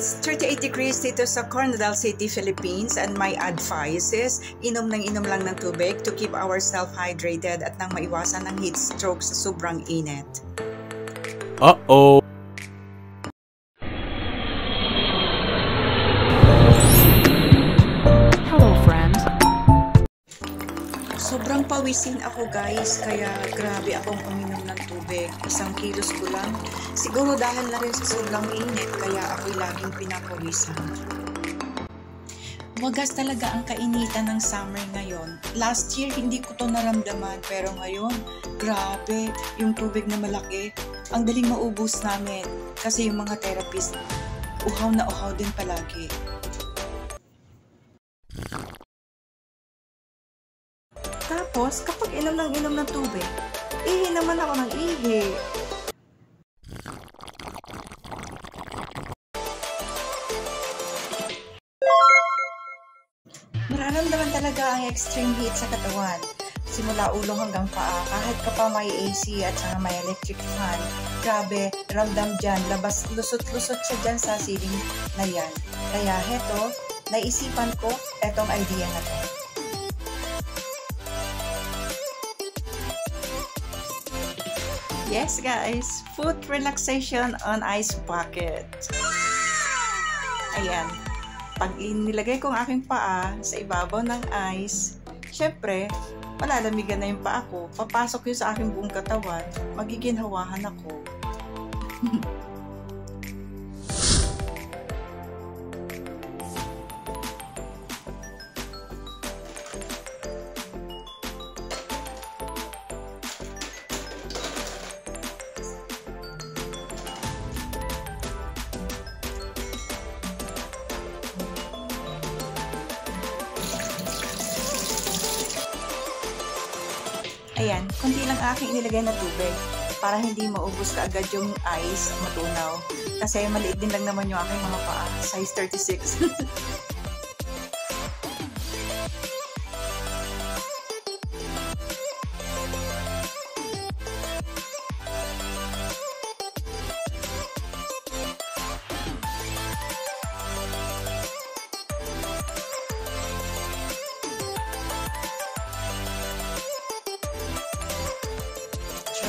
It's 38 degrees dito sa Coronadal City, Philippines, and my advice is inom lang ng tubig to keep ourselves hydrated at nang maiwasan ang heat stroke sa sobrang init. Uh-oh! Hello, friends. Sobrang pawisin ako, guys, kaya grabe akong uminom ng tubig. 1 kilos ko lang. Siguro dahil na rin sa sobrang init, kaya ako'y laging pinapawisan. Wagas talaga ang kainitan ng summer ngayon. Last year, hindi ko to naramdaman, pero ngayon, grabe, yung tubig na malaki, ang daling maubos namin. Kasi yung mga therapist, uhaw na uhaw din palagi. Tapos, kapag inom ng tubig, ihi naman ako ng ihi. Mararamdaman talaga ang extreme heat sa katawan. Simula ulo hanggang paa, kahit ka pa may AC at saka may electric fan. Grabe, ramdam dyan, labas, lusot-lusot siya dyan sa ceiling na yan. Kaya heto, naisipan ko etong idea na to. Yes guys, foot relaxation on ice bucket. Ayan, pag inilagay ko ang aking paa sa ibabaw ng ice, syempre, malalamigan na yung paa ko, papasok yun sa aking buong katawan, magiginhawahan ako. Ayan, kunti lang aking inilagay na tubig para hindi maubos kaagad yung ice, matunaw. Kasi maliit din lang naman yung aking mga paa, size 36.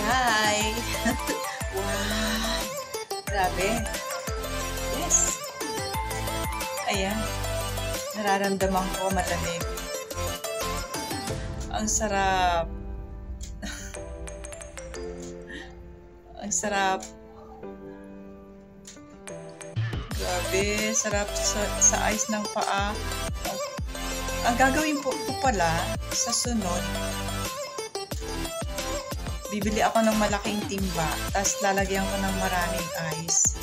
Try! Wow! Grabe! Yes! Ayan. Nararamdaman ko malamig. Ang sarap! Ang sarap! Grabe! Sarap sa ice ng paa. Ang gagawin po pala sa sunod, bibili ako ng malaking timba, tapos lalagyan ko ng maraming ice.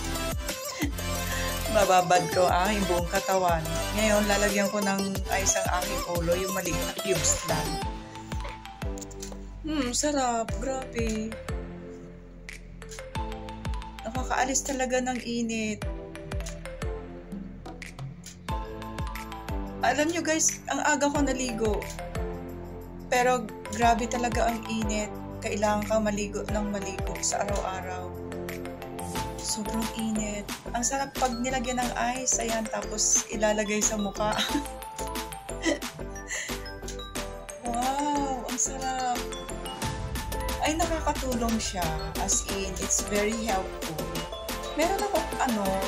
Bababad ko ang aking buong katawan. Ngayon, lalagyan ko ng ice ang aking ulo, yung maliit na cubes lang. Sarap. Grabe. Nakakaalis talaga ng init. Alam nyo guys, ang aga ko naligo. Pero grabe talaga ang init. Kailangan ka maligo ng maligo sa araw-araw. Sobrang init. Ang sarap pag nilagyan ng ice, ayan, tapos ilalagay sa mukha. Wow, ang sarap. Ay, nakakatulong siya. As in, it's very helpful. Meron ako,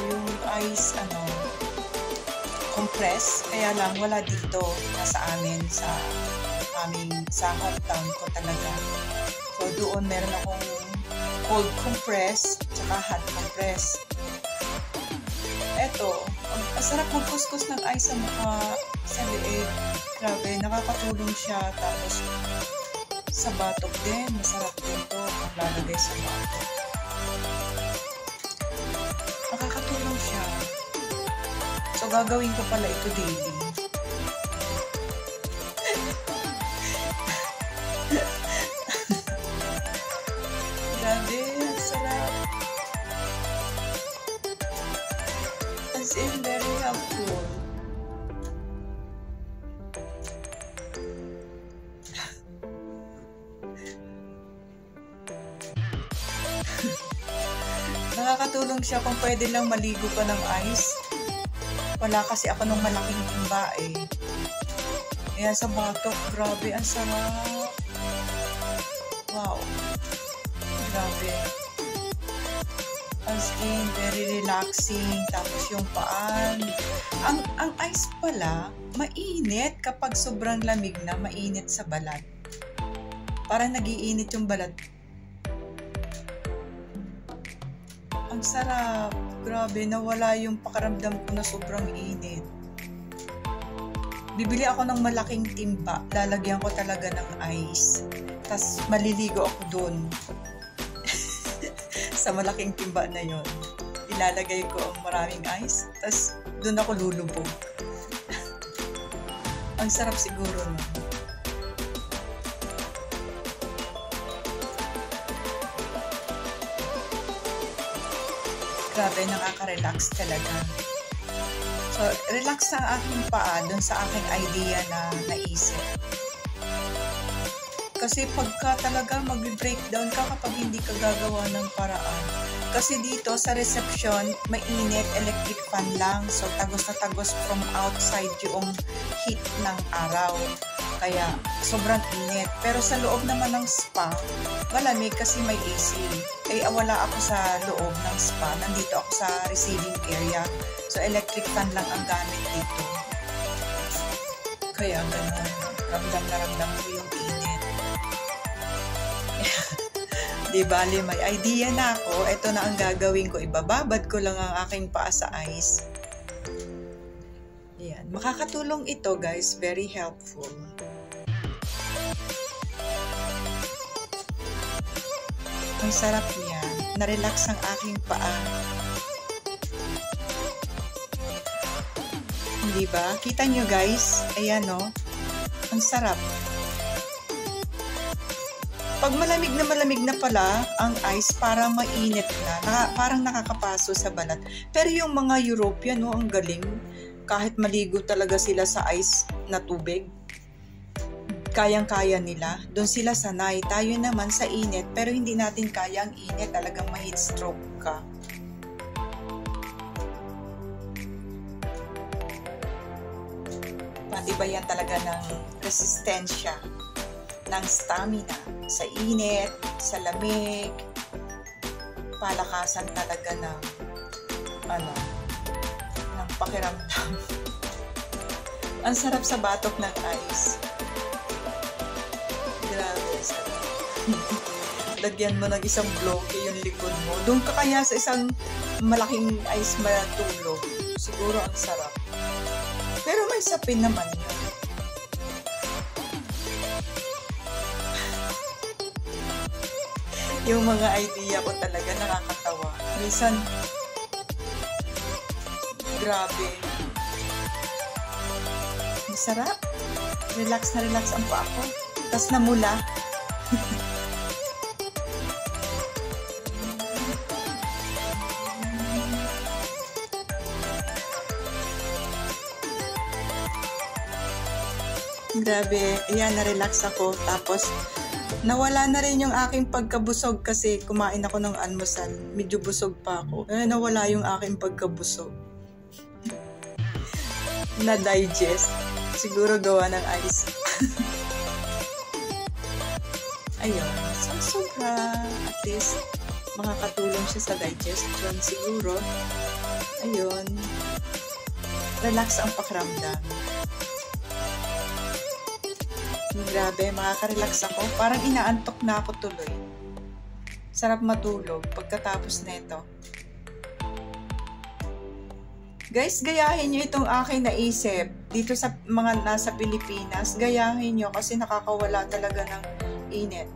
yung ice, compress. Kaya lang, wala dito sa amin, sa hometown ko talaga. So, doon meron akong cold compress tsaka hot compress. Eto, ang sarap magkuskus ng ice sa mukha, sa leeg. Grabe, nakakatulong siya. Tapos, sa batok din, masarap din to kung lalagay sa batok. Nakakatulong siya. So, gagawin ko pala ito daily. Grabe, ang sarap. As in, very helpful. Nakakatulong siya kung pwede lang maligo ka ng ice. Wala kasi ako nung malaking timba eh. Ayan sa batok, grabe, ang sarap. Wow. Grabe. As in, very relaxing. Tapos yung paan. Ang ice pala, mainit kapag sobrang lamig na, mainit sa balat. Parang nagiinit yung balat. Ang sarap. Grabe, nawala yung pakaramdam ko na sobrang init. Bibili ako ng malaking timba. Lalagyan ko talaga ng ice. Tapos maliligo ako dun. Sa malaking timba na yon. Ilalagay ko ang maraming ice. Tapos dun ako lulubog. Ang sarap siguro nun. Grabe, nakaka-relax talaga. So, relax ang aking paa dun sa aking idea na naisip. Kasi pagka talaga mag-breakdown ka kapag hindi ka gagawa ng paraan. Kasi dito sa reception, mainit, electric fan lang. So, tagos na tagos from outside yung heat ng araw. Kaya, sobrang init. Pero sa loob naman ng spa, malamig kasi may AC. Eh, wala ako sa loob ng spa. Nandito ako sa receiving area. So, electric fan lang ang gamit dito. Kaya, ganun. Ramdam na ramdam ko yung init. Di bali, may idea na ako. Ito na ang gagawin ko. Ibababad ko lang ang aking paa sa ice. Ayan. Makakatulong ito, guys. Very helpful. Ang sarap niya. Na-relax ang aking paa. Hindi ba? Kita nyo, guys? Ayan, no? Ang sarap. Pag malamig na pala ang ice, parang mainit na. Parang nakakapaso sa balat. Pero yung mga European, no, ang galing. Kahit maligo talaga sila sa ice na tubig, kayang-kaya nila. Doon sila sanay. Tayo naman sa init, pero hindi natin kaya ang init. Talagang ma-heat stroke ka. Patibayan talaga ng resistensya, ng stamina, sa init, sa lamig, palakasan talaga ng ng pakiramdam. Ang sarap sa batok ng ice. Grabe, sarap. Lagyan mo ng isang bloke yung likod mo. Doon ka kaya sa isang malaking ice matulog. Siguro ang sarap. Pero may sapin naman yun. Yung mga idea ko talaga nakakatawa. Minsan, grabe. Masarap. Relax na relax ang paa ko. Tas namula. Grabe. Ayan, na-relax ako. Tapos, nawala na rin yung aking pagkabusog kasi kumain ako ng almusal. Medyo busog pa ako. Nawala yung aking pagkabusog. Na-digest. Siguro gawa ng ice. Ayun. So, sobra. At least, makakatulong siya sa digestion siguro. Ayun. Relax ang pakiramdam. Grabe, makaka-relax ako. Parang inaantok na ako tuloy. Sarap matulog pagkatapos nito. Guys, gayahin nyo itong aking naisip. Dito sa mga nasa Pilipinas, gayahin nyo kasi nakakawala talaga ng init.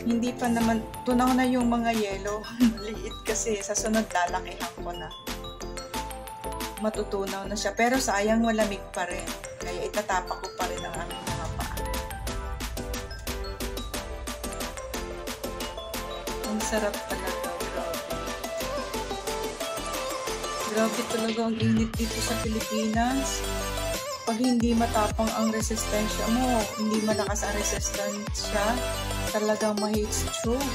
Hindi pa naman, tunaw na yung mga yelo. Maliit kasi sa sunod lalakihan ko na. Matutunaw na siya. Pero sayang malamig pa rin. Kaya itatapak ko pa rin ang aming mga paa. Ang sarap talaga. Grabe. Grabe talaga ang init dito sa Pilipinas. Pag hindi matapang ang resistensya mo, hindi malakas ang resistensya, talagang ma-heat stroke.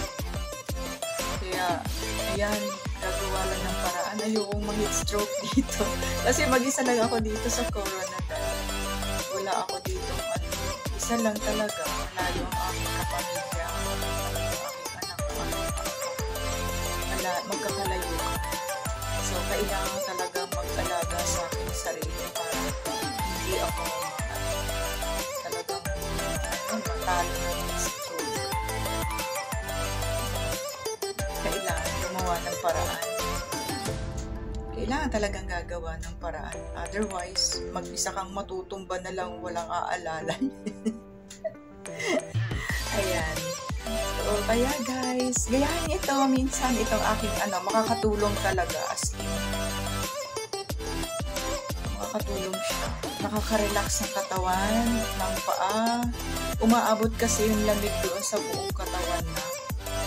Kaya Kaya, ayan, gagawa lang ng paraan. Ayokong mag-heat stroke dito. Kasi mag-isa lang ako dito sa Coronadal. Wala ako dito. Isa lang talaga. Malayo ang aking kapamilya. Ang aking anak. Magkakalayo. So, kailangan talaga mag-alaga sa aking sarili para hindi ako talagang matalo ng stroke. Kailangan gumawa ng paraan. Kailangan talagang gagawa ng paraan. Otherwise, mag-isa kang matutumba na lang walang aalala. Ayan. So, kaya guys, gayahin ito. Minsan itong aking makakatulong talaga as in. Makakatulong siya. Nakaka-relax ng katawan, ng paa. Umaabot kasi yung lamig doon sa buong katawan na.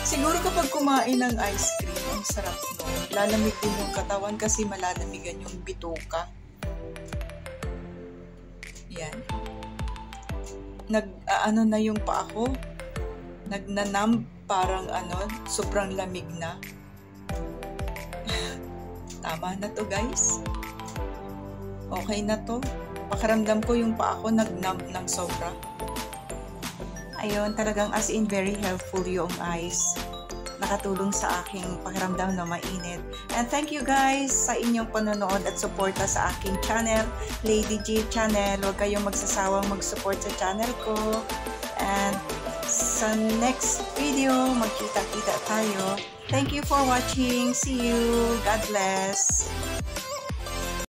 Siguro kapag kumain ng ice cream, ang sarap nun. Lalamig din yung katawan kasi malalamigan yung bituka. Yan. Nag-ano na yung paa ko. Nagnanam, parang sobrang lamig na. Tama na to guys. Okay na to. Pakiramdam ko yung paa ko nagnam ng sobra. Ayun, talagang as in very helpful yung ice. Nakatulong sa aking pakiramdam na mainit. And thank you guys sa inyong panonood at suporta sa aking channel, Lady G Channel. Huwag kayong magsasawang mag-support sa channel ko. And sa next video, magkita-kita tayo. Thank you for watching. See you. God bless.